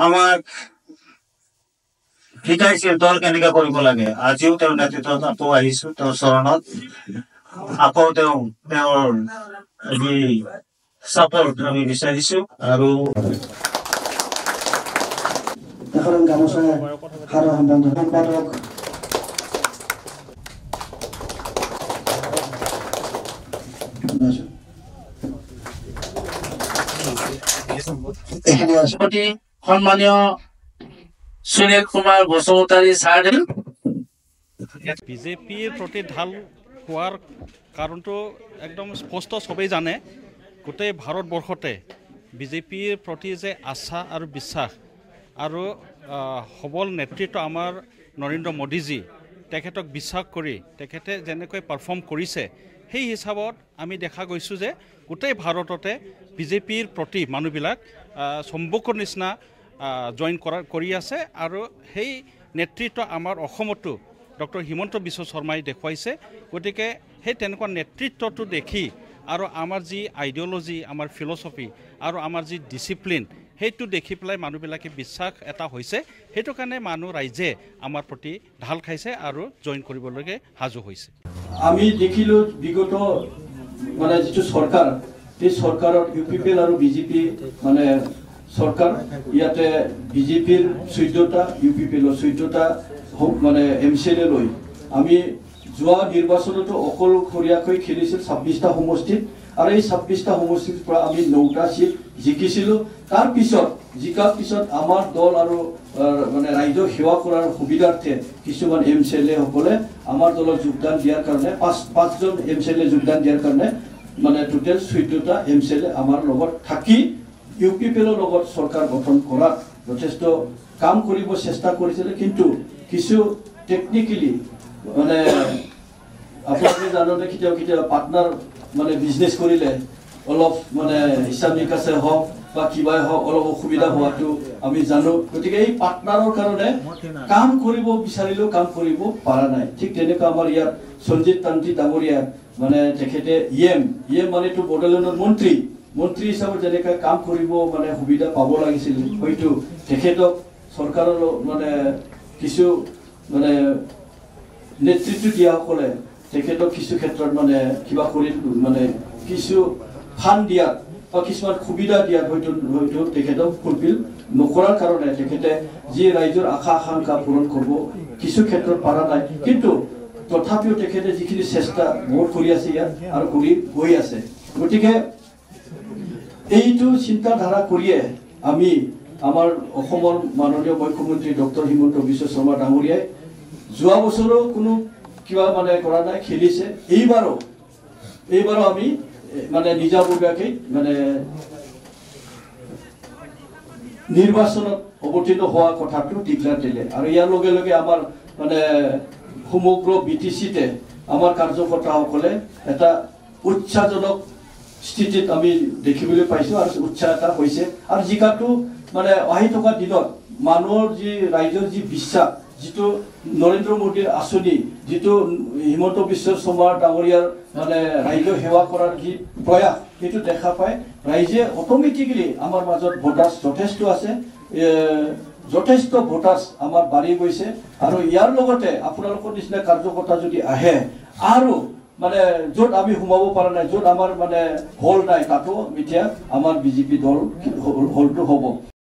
আমাক শিকাইছিল দল কেনেকৈ কৰিব লাগে। আজিও তেওঁৰ নেতৃত্বত আহিছো তেওঁৰ চৰণত। আকৌ তেওঁৰ চাপৰ্ট আমি বিচাৰিছো। আৰু গামোচা সাধাৰণ সম্পাদক সন্মানীয় সুনীল কুমাৰ বসুমতাৰী ছাৰ। বিজেপিৰ প্ৰতি ঢাল হোৱাৰ কাৰণটো একদম স্পষ্ট, চবেই জানে। গোটেই ভাৰতবৰ্ষতে বিজেপিৰ প্ৰতি যে আস্থা আৰু বিশ্বাস আৰু সবল নেতৃত্ব আমাৰ নৰেন্দ্ৰ মোদীজী, তেখেতক বিশ্বাস কৰি তেখেতে যেনেকৈ পাৰফৰ্ম কৰিছে, সেই হিচাপত আমি দেখা গৈছোঁ যে গোটেই ভাৰততে বিজেপিৰ প্ৰতি মানুহবিলাক চম্বুকৰ নিচিনা জইন কৰি আছে। আৰু সেই নেতৃত্ব আমাৰ অসমতো ডক্টৰ হিমন্ত বিশ্ব শৰ্মাই দেখুৱাইছে। গতিকে সেই তেনেকুৱা নেতৃত্বটো দেখি আৰু আমাৰ যি আইডিঅ'লজি, আমাৰ ফিলচফি আৰু আমাৰ যি ডিচিপ্লিন, সেইটো দেখি পেলাই মানুহবিলাকে বিশ্বাস এটা হৈছে। সেইটো কাৰণে ৰাইজে আমাৰ প্ৰতি ঢাল খাইছে আৰু জইন কৰিবলৈকে সাজু হৈছে। আমি দেখিলোঁ বিগত যিটো চৰকাৰ, সেই চৰকাৰত UPPL আৰু BJP চৰকাৰ, ইয়াতে BJPৰ 14টা, UPPLৰ 14টা MCLA লৈ আমি যোৱা নিৰ্বাচনতো অকলশৰীয়াকৈ খেলিছিল 26টা সমষ্টিত। আৰু এই 26টা সমষ্টিৰ পৰা আমি 9টা সিট জিকিছিলোঁ। জিকাৰ পিছত আমাৰ দল আৰু ৰাইজক সেৱা কৰাৰ সুবিধাৰ্থে কিছুমান MCLA সকলে আমাৰ দলত যোগদান দিয়াৰ কাৰণে, পাঁচজন MCLA যোগদান দিয়াৰ কাৰণে টোটেল 14টা MCLA আমাৰ লগত থাকি UPPLৰ লগত চৰকাৰ গঠন কৰাত যথেষ্ট কাম কৰিব চেষ্টা কৰিছিলে। কিন্তু কিছু টেকনিকেলি আপোনালোকে জানে কেতিয়াবা পাৰ্টনাৰ বিজনেছ কৰিলে অলপ হিচাপ নিকাচে হওক বা কিবাই হওক অলপ অসুবিধা হোৱাটো আমি জানো। গতিকে এই পাৰ্টনাৰৰ কাৰণে কাম কৰিব বিচাৰিলেও কাম কৰিব পৰা নাই। ঠিক তেনেকুৱা আমাৰ ইয়াত সঞ্জিত তান্ত্ৰী ডাঙৰীয়া তেখেতে EM মানেতো বড়োলেণ্ডৰ মন্ত্ৰী হিচাপত যেনেকৈ কাম কৰিব সুবিধা পাব লাগিছিল, হয়তো তেখেতক চৰকাৰৰ কিছু নেতৃত্ব দিয়াসকলে তেখেতক কিছু ক্ষেত্ৰত কিবা কৰি কিছু ফাণ্ড দিয়াত বা কিছুমান সুবিধা দিয়াত হয়তো তেখেতক ফুলফিল নকৰাৰ কাৰণে তেখেতে যি ৰাইজৰ আশা আকাংক্ষা পূৰণ কৰিব কিছু ক্ষেত্ৰত পৰা নাই। কিন্তু তথাপিও তেখেতে যিখিনি চেষ্টা বহুত কৰি আছে ইয়াত আৰু কৰি গৈ আছে। গতিকে এইটো চিন্তাধাৰা কৰিয়ে আমি আমাৰ অসমৰ মাননীয় মুখ্যমন্ত্ৰী ডক্টৰ হিমন্ত বিশ্ব শৰ্মা ডাঙৰীয়াই যোৱা বছৰো কোনো কিবা কৰা নাই, খেলিছে। এইবাৰো আমি নিজাববীয়াকৈ নিৰ্বাচনত অৱতীৰ্ণ হোৱা কথাটো ডিক্লেয়াৰ দিলে। আৰু ইয়াৰ লগে লগে আমাৰ সমগ্ৰ BTCতে আমাৰ কাৰ্যকৰ্তাসকলে এটা উৎসাহজনক স্থিতিত আমি দেখিবলৈ পাইছোঁ আৰু উৎসাহ এটা হৈছে। আৰু জিকাটো আহি থকা দিনত মানুহৰ ৰাইজৰ যি বিশ্বাস, যিটো নৰেন্দ্ৰ মোদীৰ আঁচনি, যিটো হিমন্ত বিশ্ব শৰ্মা ডাঙৰীয়াৰ ৰাইজক সেৱা কৰাৰ যি প্ৰয়াস, সেইটো দেখা পাই ৰাইজে অট'মেটিকেলি আমাৰ মাজত ভোটাৰ্ছ যথেষ্ট আছে, যথেষ্ট ভোটাৰ্ছ আমাৰ বাঢ়ি গৈছে। আৰু ইয়াৰ লগতে আপোনালোকৰ নিচিনা কাৰ্যকৰ্তা যদি আহে আৰু য'ত আমি সোমাব পৰা নাই, য'ত আমাৰ হল নাই, তাতো এতিয়া আমাৰ BJP দল হলটো হ'ব।